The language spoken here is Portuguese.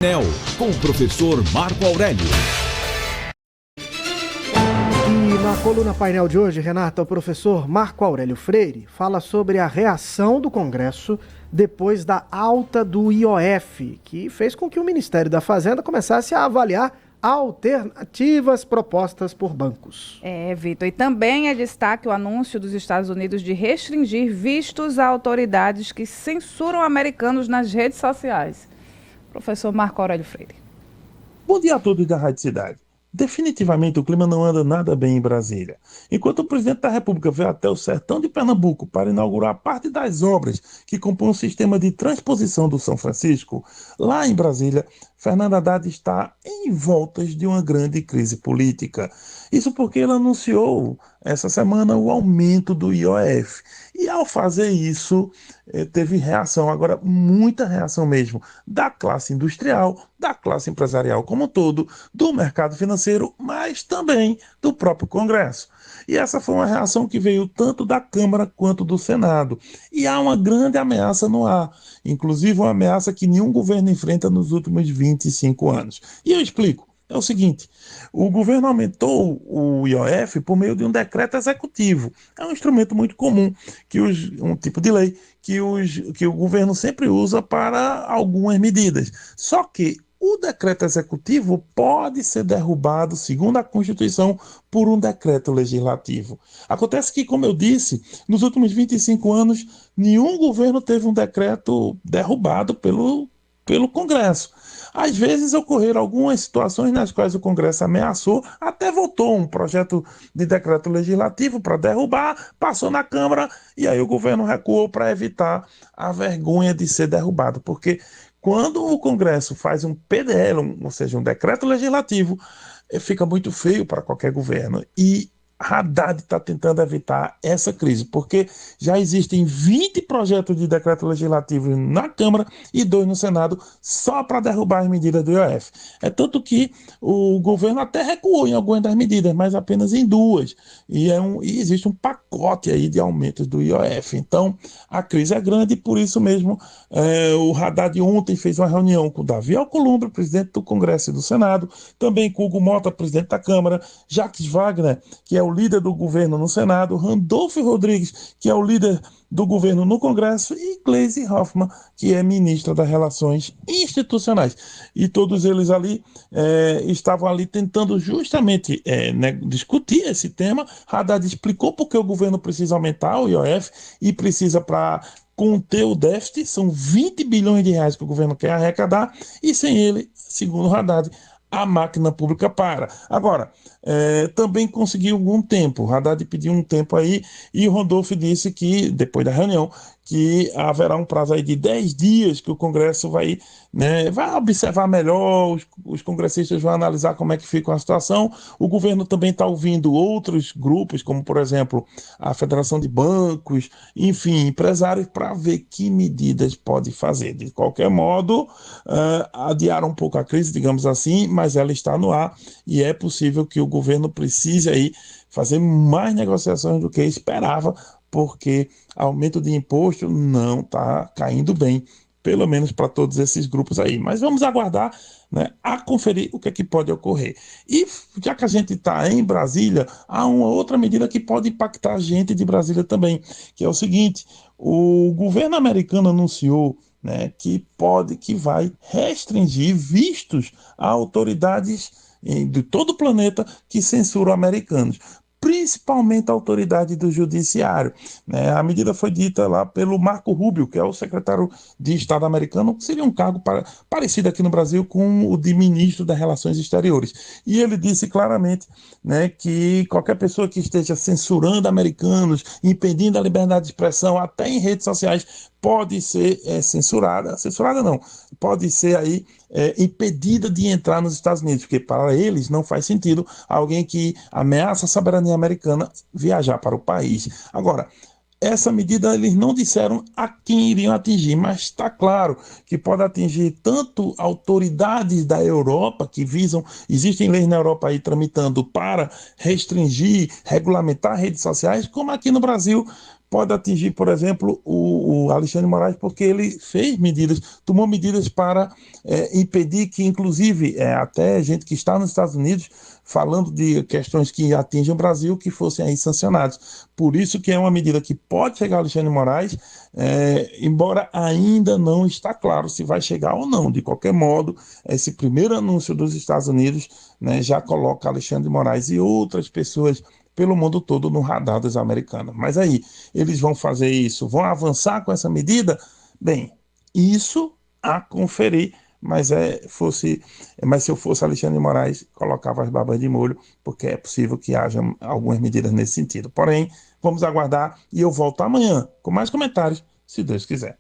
Nel, com o professor Marco Aurélio. E na coluna painel de hoje, Renata, o professor Marco Aurélio Freire fala sobre a reação do Congresso depois da alta do IOF, que fez com que o Ministério da Fazenda começasse a avaliar alternativas propostas por bancos. Vitor, e também é destaque o anúncio dos Estados Unidos de restringir vistos a autoridades que censuram americanos nas redes sociais. Professor Marco Aurélio Freire. Bom dia a todos da Rádio Cidade. Definitivamente o clima não anda nada bem em Brasília. Enquanto o presidente da República veio até o sertão de Pernambuco para inaugurar parte das obras que compõem o sistema de transposição do São Francisco, lá em Brasília, Fernando Haddad está em voltas de uma grande crise política. Isso porque ele anunciou essa semana o aumento do IOF. E ao fazer isso, teve reação, agora muita reação mesmo, da classe industrial, da classe empresarial como um todo, do mercado financeiro, mas também do próprio Congresso. E essa foi uma reação que veio tanto da Câmara quanto do Senado. E há uma grande ameaça no ar, inclusive uma ameaça que nenhum governo enfrenta nos últimos 25 anos. E eu explico. É o seguinte, o governo aumentou o IOF por meio de um decreto executivo. É um instrumento muito comum, um tipo de lei que o governo sempre usa para algumas medidas. Só que o decreto executivo pode ser derrubado, segundo a Constituição, por um decreto legislativo. Acontece que, como eu disse, nos últimos 25 anos, nenhum governo teve um decreto derrubado pelo Congresso. Às vezes ocorreram algumas situações nas quais o Congresso ameaçou, até votou um projeto de decreto legislativo para derrubar, passou na Câmara e aí o governo recuou para evitar a vergonha de ser derrubado. Porque quando o Congresso faz um PDL, ou seja, um decreto legislativo, fica muito feio para qualquer governo. E Haddad está tentando evitar essa crise, porque já existem 20 projetos de decreto legislativo na Câmara e 2 no Senado só para derrubar as medidas do IOF. É tanto que o governo até recuou em algumas das medidas, mas apenas em 2. E existe um pacote aí de aumentos do IOF. Então, a crise é grande e por isso mesmo o Haddad ontem fez uma reunião com o Davi Alcolumbre, presidente do Congresso e do Senado, também com o Hugo Mota, presidente da Câmara, Jacques Wagner, que é o líder do governo no Senado, Randolfo Rodrigues, que é o líder do governo no Congresso, e Gleisi Hoffmann, que é ministra das Relações Institucionais. E todos eles ali estavam ali tentando justamente discutir esse tema. Haddad explicou por que o governo precisa aumentar o IOF e precisa para conter o déficit, são 20 bilhões de reais que o governo quer arrecadar, e sem ele, segundo Haddad, a máquina pública para. Agora, também conseguiu algum tempo. O Haddad pediu um tempo aí e o Randolph disse que, depois da reunião, que haverá um prazo aí de 10 dias que o Congresso vai observar melhor, os congressistas vão analisar como é que fica a situação. O governo também está ouvindo outros grupos, como, por exemplo, a Federação de Bancos, enfim, empresários, para ver que medidas pode fazer. De qualquer modo, adiar um pouco a crise, digamos assim, mas ela está no ar e é possível que o governo precise aí fazer mais negociações do que esperava, porque aumento de imposto não está caindo bem, pelo menos para todos esses grupos aí. Mas vamos aguardar, a conferir o que é que pode ocorrer. E já que a gente está em Brasília, há uma outra medida que pode impactar a gente de Brasília também, que é o seguinte: o governo americano anunciou que vai restringir vistos a autoridades de todo o planeta que censuram americanos, principalmente a autoridade do judiciário. A medida foi dita lá pelo Marco Rubio, que é o secretário de Estado americano, que seria um cargo parecido aqui no Brasil com o de ministro das Relações Exteriores. E ele disse claramente que qualquer pessoa que esteja censurando americanos, impedindo a liberdade de expressão, até em redes sociais, pode ser censurada não, pode ser aí impedida de entrar nos Estados Unidos, porque para eles não faz sentido alguém que ameaça a soberania americana viajar para o país. Agora, essa medida eles não disseram a quem iriam atingir, mas está claro que pode atingir tanto autoridades da Europa que visam, existem leis na Europa aí tramitando para restringir, regulamentar redes sociais, como aqui no Brasil, pode atingir, por exemplo, o Alexandre de Moraes, porque ele tomou medidas para impedir que, inclusive, até gente que está nos Estados Unidos, falando de questões que atingem o Brasil, que fossem aí sancionados. Por isso que é uma medida que pode chegar ao Alexandre de Moraes, embora ainda não está claro se vai chegar ou não. De qualquer modo, esse primeiro anúncio dos Estados Unidos, né, já coloca Alexandre de Moraes e outras pessoas pelo mundo todo no radar dos americanos. Mas aí, eles vão fazer isso, vão avançar com essa medida? Bem, isso a conferir, mas se eu fosse Alexandre de Moraes, colocava as babas de molho, porque é possível que haja algumas medidas nesse sentido. Porém, vamos aguardar e eu volto amanhã com mais comentários, se Deus quiser.